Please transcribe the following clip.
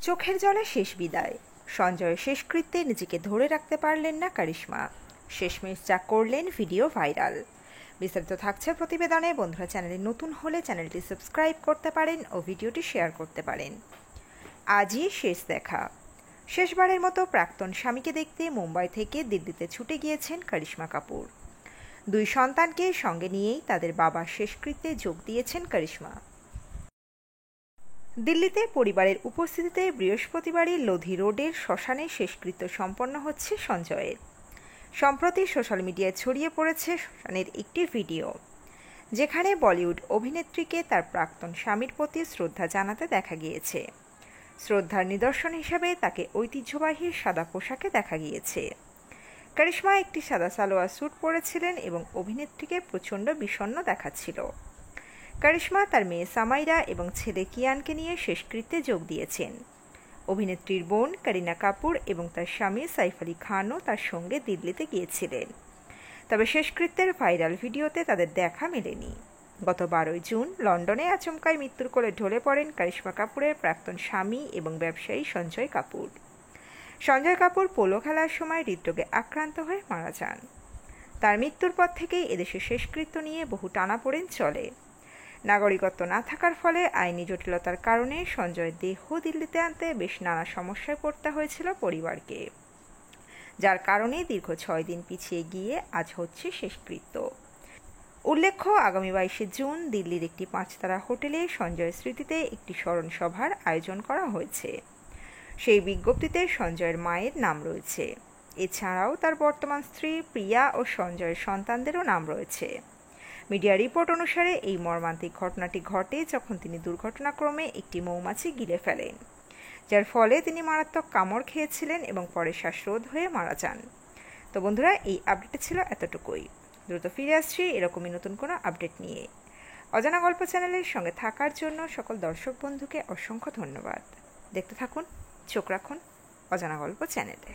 চোখের জলে শেষ বিদায়। সঞ্জয়ের শেষকৃত্যে নিজেকে ধরে রাখতে পারলেন না কারিশমা। শেষমেশ যা করলেন ভিডিও ভাইরাল। বিস্তারিত থাকছে প্রতিবেদনে। বন্ধুরা, চ্যানেলে নতুন হলে চ্যানেলটি সাবস্ক্রাইব করতে পারেন ও ভিডিওটি শেয়ার করতে পারেন। আজই শেষ দেখা। শেষবারের মতো প্রাক্তন স্বামীকে দেখতে মুম্বাই থেকে দিল্লিতে ছুটে গিয়েছেন কারিশমা কাপুর। দুই সন্তানকে সঙ্গে নিয়েই তাদের বাবার শেষকৃত্যে যোগ দিয়েছেন কারিশমা। দিল্লিতে পরিবারের উপস্থিতিতে বৃহস্পতিবারই লোধি রোডের শ্মশানে শেষকৃত্য সম্পন্ন হচ্ছে সঞ্জয়ের। সম্প্রতি সোশ্যাল মিডিয়ায় ছড়িয়ে পড়েছে শ্মশানের একটি ভিডিও, যেখানে বলিউড অভিনেত্রীকে তার প্রাক্তন স্বামীর প্রতি শ্রদ্ধা জানাতে দেখা গিয়েছে। শ্রদ্ধার নিদর্শন হিসাবে তাকে ঐতিহ্যবাহী সাদা পোশাকে দেখা গিয়েছে। কারিশমা একটি সাদা সালোয়ার স্যুট পরেছিলেন এবং অভিনেত্রীকে প্রচণ্ড বিষণ্ণ দেখাচ্ছিল। কারিশমা তার মেয়ে সামাইরা এবং ছেলে কিয়ানকে নিয়ে শেষকৃত্যে যোগ দিয়েছেন। অভিনেত্রীর বোন করিনা কাপুর এবং তার স্বামী সাইফ আলি খানও তার সঙ্গে দিল্লিতে গিয়েছিলেন। তবে শেষকৃত্যের ভাইরাল ভিডিওতে তাদের দেখা মেলেনি। গত 12 জুন লন্ডনে আচমকাই মৃত্যুর কোলে ঢলে পড়েন কারিশমা কাপুরের প্রাক্তন স্বামী এবং ব্যবসায়ী সঞ্জয় কাপুর। সঞ্জয় কাপুর পোলো খেলার সময় হৃদরোগে আক্রান্ত হয়ে মারা যান। তার মৃত্যুর পর থেকেই এদেশে শেষকৃত্য নিয়ে বহু টানাপোড়েন চলে। নাগরিকত্ব না থাকার ফলে আইনি জটিলতার কারণে সঞ্জয়ের দেহ দিল্লিতে আনতে বেশ নানা সমস্যায় পড়তে হয়েছিল পরিবারকে, যার কারণে দীর্ঘ 6 দিন পিছিয়ে গিয়ে আজ হচ্ছে শেষকৃত্য। উল্লেখ্য, আগামী 22 জুন দিল্লির একটি 5-তারা হোটেলে সঞ্জয়ের স্মৃতিতে একটি স্মরণ সভার আয়োজন করা হয়েছে। সেই বিজ্ঞপ্তিতে সঞ্জয়ের মায়ের নাম রয়েছে। এছাড়াও তার বর্তমান স্ত্রী প্রিয়া ও সঞ্জয়ের সন্তানদেরও নাম রয়েছে। মিডিয়া রিপোর্ট অনুসারে এই মর্মান্তিক ঘটনাটি ঘটে যখন তিনি দুর্ঘটনাক্রমে একটি মৌমাছি গিলে ফেলেন, যার ফলে তিনি মারাত্মক কামড় খেয়েছিলেন এবং পরে শ্বাসরোধ হয়ে মারা যান। তো বন্ধুরা, এই আপডেটে ছিল এতটুকুই। দ্রুত ফিরে আসছি এরকমই নতুন কোনো আপডেট নিয়ে। অজানা গল্প চ্যানেলের সঙ্গে থাকার জন্য সকল দর্শক বন্ধুকে অসংখ্য ধন্যবাদ। দেখতে থাকুন, চোখ রাখুন অজানা গল্প চ্যানেলে।